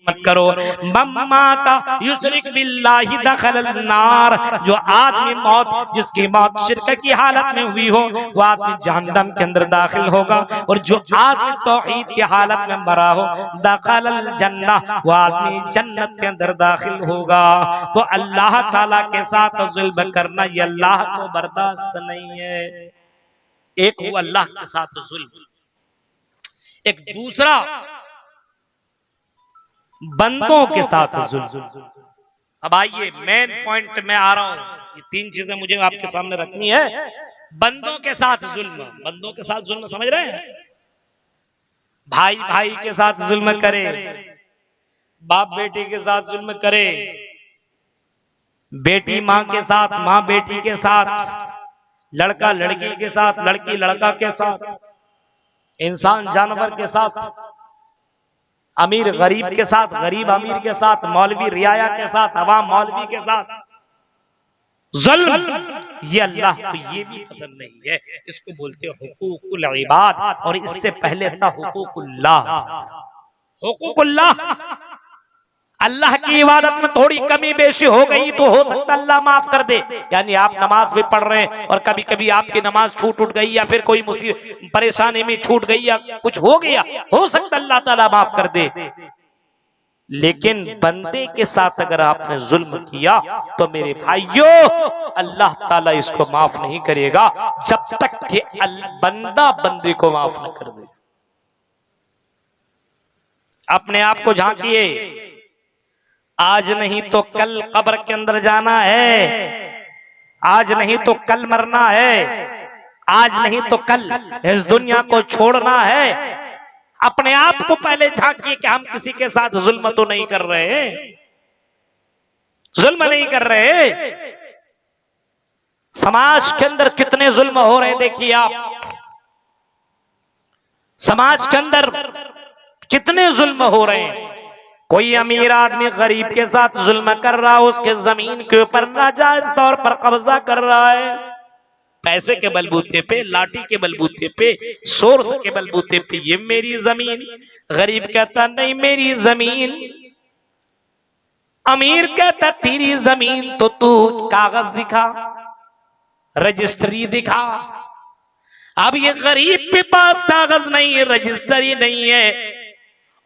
मत करो। मम्माता युशरिक बिल्लाहि दखलल नार, जो आदमी मौत जिसकी मौत शिरक की हालत में हुई हो वो आदमी जहन्नम के अंदर दाखिल होगा, और जो आदमी तौहीद की हालत में मरा हो दखलल जन्नह, वो आदमी जन्नत के अंदर दाखिल होगा। तो अल्लाह ताला के साथ जुल्म करना ये अल्लाह को बर्दाश्त नहीं है। एक वो अल्लाह के साथ जुल्म, एक दूसरा बंदों के साथ जुल्म। अब आइए मेन पॉइंट में आ रहा हूं, ये तीन चीजें मुझे आपके सामने रखनी है। बंदों के साथ जुल्म, बंदों के साथ जुल्म समझ रहे हैं? भाई भाई के साथ जुल्म करे, बाप बेटी के साथ जुल्म करे, बेटी माँ के साथ, माँ बेटी के साथ, लड़का लड़की के साथ, लड़की लड़का के साथ, इंसान जानवर के साथ, अमीर गरीब के साथ, गरीब अमीर के साथ, मौलवी रियाया के साथ, अवाम मौलवी के साथ जुल्म, ये अल्लाह को ये भी पसंद नहीं है। इसको बोलते हैं हुकूकुल इबाद, और इससे पहले था हुकूकुल्लाह। हुकूकुल्लाह, अल्लाह की इबादत में थोड़ी कमी बेशी हो गई तो हो सकता अल्लाह माफ कर दे। यानी आप नमाज भी पढ़ रहे हैं और कभी कभी आपकी नमाज छूट उठ गई, या फिर कोई मुसीबत परेशानी में छूट गई, या कुछ हो गया, हो सकता अल्लाह ताला माफ कर दे। लेकिन बंदे के साथ अगर आपने जुल्म किया तो मेरे भाइयों अल्लाह ताला इसको माफ नहीं करेगा जब तक कि बंदा बंदे को माफ न कर दे। अपने आप को झांकिए, आज नहीं तो कल कब्र के अंदर जाना है, आज नहीं तो कल मरना है, आज नहीं तो कल इस दुनिया को छोड़ना है। अपने आप को पहले झांकिए कि हम किसी के साथ जुल्म तो नहीं कर रहे, जुल्म नहीं कर रहे। समाज के अंदर कितने जुल्म हो रहे हैं देखिए आप, समाज के अंदर कितने जुल्म हो रहे हैं। कोई अमीर आदमी गरीब के साथ जुल्म कर रहा है, उसके जमीन के ऊपर नाजायज तौर पर कब्जा कर रहा है, पैसे के बलबूते पे, लाठी के बलबूते पे, सोर्स के बलबूते पे, ये मेरी जमीन। गरीब कहता नहीं मेरी जमीन, अमीर कहता तेरी जमीन तो तू कागज दिखा, रजिस्ट्री दिखा। अब ये गरीब के पास कागज नहीं है, रजिस्ट्री नहीं है,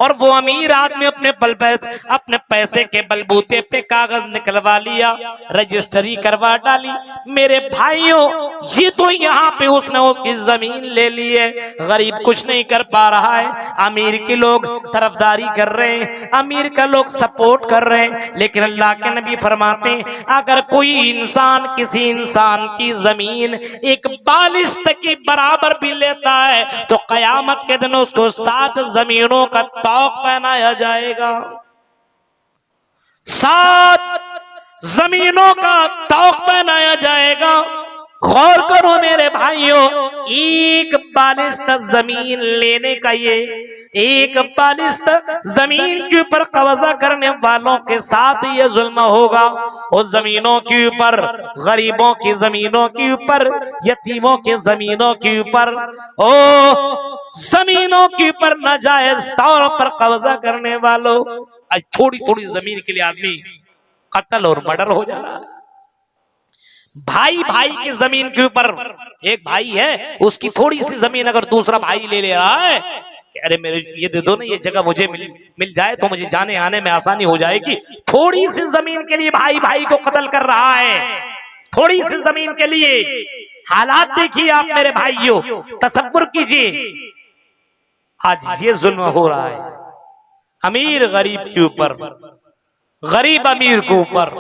और वो अमीर आदमी अपने पैसे के बलबूते पे कागज निकलवा लिया, रजिस्ट्री करवा डाली। मेरे भाइयों ये तो यहाँ पे उसने उसकी जमीन ले ली है, गरीब कुछ नहीं कर पा रहा है, अमीर के लोग तरफदारी कर रहे हैं, अमीर का लोग सपोर्ट कर रहे हैं। लेकिन अल्लाह के नबी फरमाते हैं अगर कोई इंसान किसी इंसान की जमीन एक बालिश्त के बराबर भी लेता है तो कयामत के दिन उसको 7 जमीनों का तौक पहनाया जाएगा, 7 जमीनों का तौक पहनाया जाएगा। गौर करो मेरे भाइयों, एक बालिश्त जमीन लेने का, ये एक बालिश्त जमीन के ऊपर कब्जा करने वालों के साथ ये जुल्म होगा। उस जमीनों के ऊपर, गरीबों की जमीनों के ऊपर, यतीमों के जमीनों के ऊपर, ओ जमीनों के ऊपर नाजायज तौर पर कब्जा करने वालों, आज थोड़ी थोड़ी जमीन के लिए आदमी कत्ल और मर्डर हो जा रहा है। भाई भाई की जमीन के ऊपर, एक भाई है उसकी थोड़ी सी जमीन अगर दूसरा भाई ले रहा है, अरे मेरे ये दे दो ना, ये जगह मुझे मिल जाए तो मुझे जाने आने में आसानी हो जाएगी। थोड़ी सी जमीन के लिए भाई भाई को कत्ल कर रहा है, थोड़ी सी जमीन के लिए। हालात देखिए आप मेरे भाइयों, तसव्वुर कीजिए आज ये जुल्म हो रहा है, अमीर गरीब के ऊपर, गरीब अमीर के ऊपर।